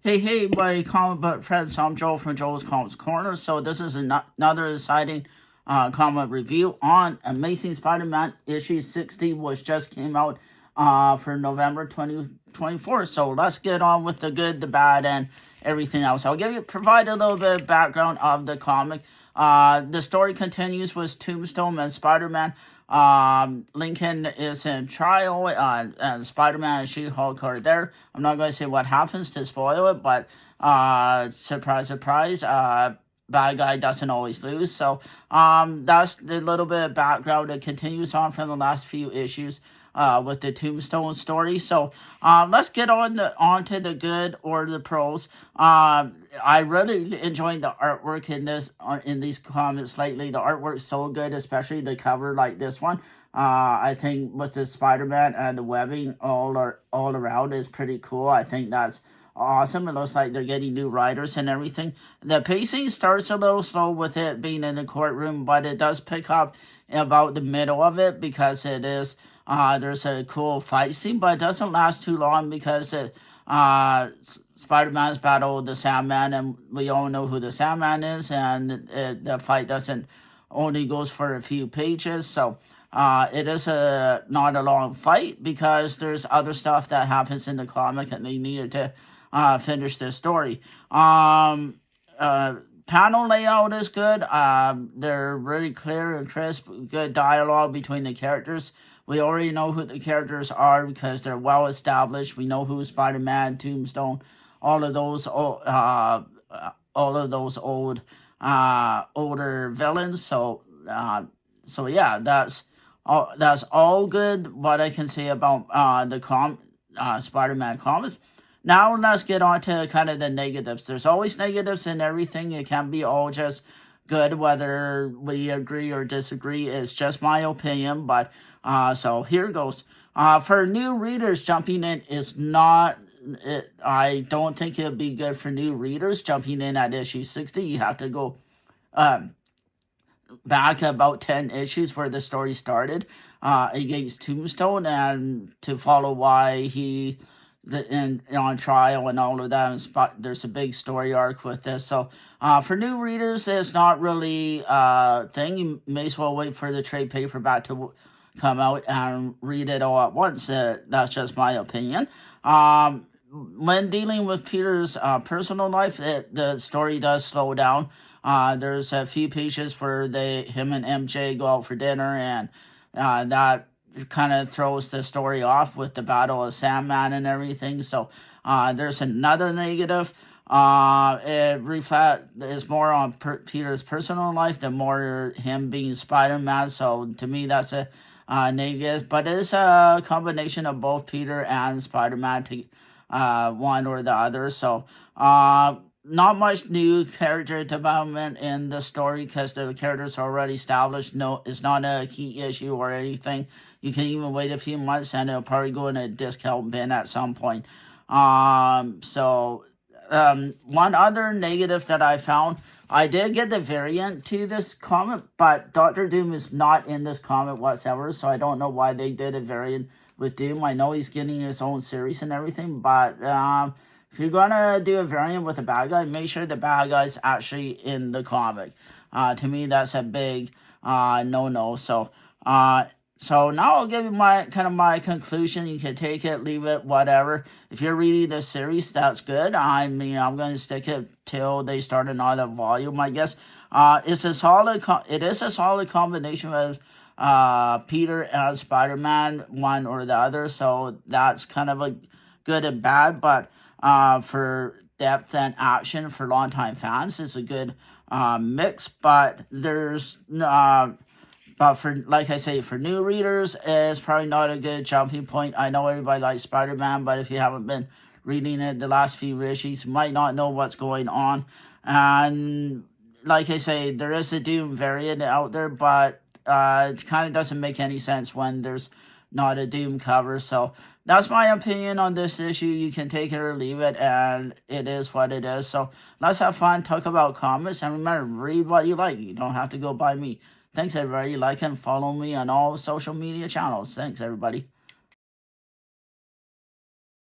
Hey, my comic book friends, I'm Joel from Joel's Comics Corner. So this is another exciting comic review on Amazing Spider-Man issue 60, which just came out for November 2024. So let's get on with the good, the bad, and everything else. I'll provide a little bit of background of the comic. The story continues with Tombstone and Spider-Man. Lincoln is in trial, and Spider-Man and She-Hulk are there. I'm not going to say what happens to spoil it, but surprise, surprise, bad guy doesn't always lose. So that's the little bit of background that continues on from the last few issues with the Tombstone story. So let's get on to the good or the pros. I really enjoyed the artwork in these comics lately. The artwork's so good, especially the cover like this one. I think with the Spider-Man and the webbing all around is pretty cool. I think that's awesome. It looks like they're getting new writers and everything. The pacing starts a little slow with it being in the courtroom, but it does pick up about the middle of it because it is there's a cool fight scene, but it doesn't last too long because Spider-Man's battle the Sandman, and we all know who the Sandman is, and the fight doesn't only goes for a few pages. So it is not a long fight because there's other stuff that happens in the comic and they needed to finish the story. Panel layout is good. They're really clear and crisp. Good dialogue between the characters. We already know who the characters are because they're well established. We know who Spider-Man, Tombstone, all of those older villains. So yeah, that's all good. What I can say about the Spider-Man comics. Now let's get on to kind of the negatives. There's always negatives in everything. It can't be all just good, whether we agree or disagree. It's just my opinion, but so here goes. For new readers, jumping in is not. I don't think it'll be good for new readers jumping in at issue 60. You have to go back about 10 issues where the story started against Tombstone and to follow why he on trial and all of that. There's a big story arc with this. So for new readers, it's not really a thing. You may as well wait for the trade paperback to come out and read it all at once. That's just my opinion. When dealing with Peter's personal life, the story does slow down. There's a few pages where him and MJ go out for dinner, and that kind of throws the story off with the battle of Sandman and everything. So there's another negative. It's more on Peter's personal life than more him being Spider-Man. So to me, that's a negative. But it's a combination of both Peter and Spider-Man to one or the other. So not much new character development in the story because the characters are already established. No, it's not a key issue or anything. You can even wait a few months and it'll probably go in a discount bin at some point. One other negative that I found, I did get the variant to this comic, but Doctor Doom is not in this comic whatsoever, so I don't know why they did a variant with Doom. I know he's getting his own series and everything, but if you're gonna do a variant with a bad guy, make sure the bad guy's actually in the comic. To me, that's a big no-no. So now I'll give you my conclusion. You can take it, leave it, whatever. If you're reading the series, that's good. I mean, I'm going to stick it till they start another volume, I guess. It is a solid combination of Peter and Spider-Man, one or the other. So that's kind of a good and bad, but for depth and action for longtime fans, it's a good mix. But there's but for, like I say, for new readers, it's probably not a good jumping point. I know everybody likes Spider-Man, but if you haven't been reading it the last few issues, you might not know what's going on. And like I say, there is a Doom variant out there, but it kind of doesn't make any sense when there's not a Doom cover. So that's my opinion on this issue. You can take it or leave it, and it is what it is. So let's have fun, talk about comics, and remember, read what you like. You don't have to go by me. Thanks, everybody. Like and follow me on all social media channels. Thanks, everybody.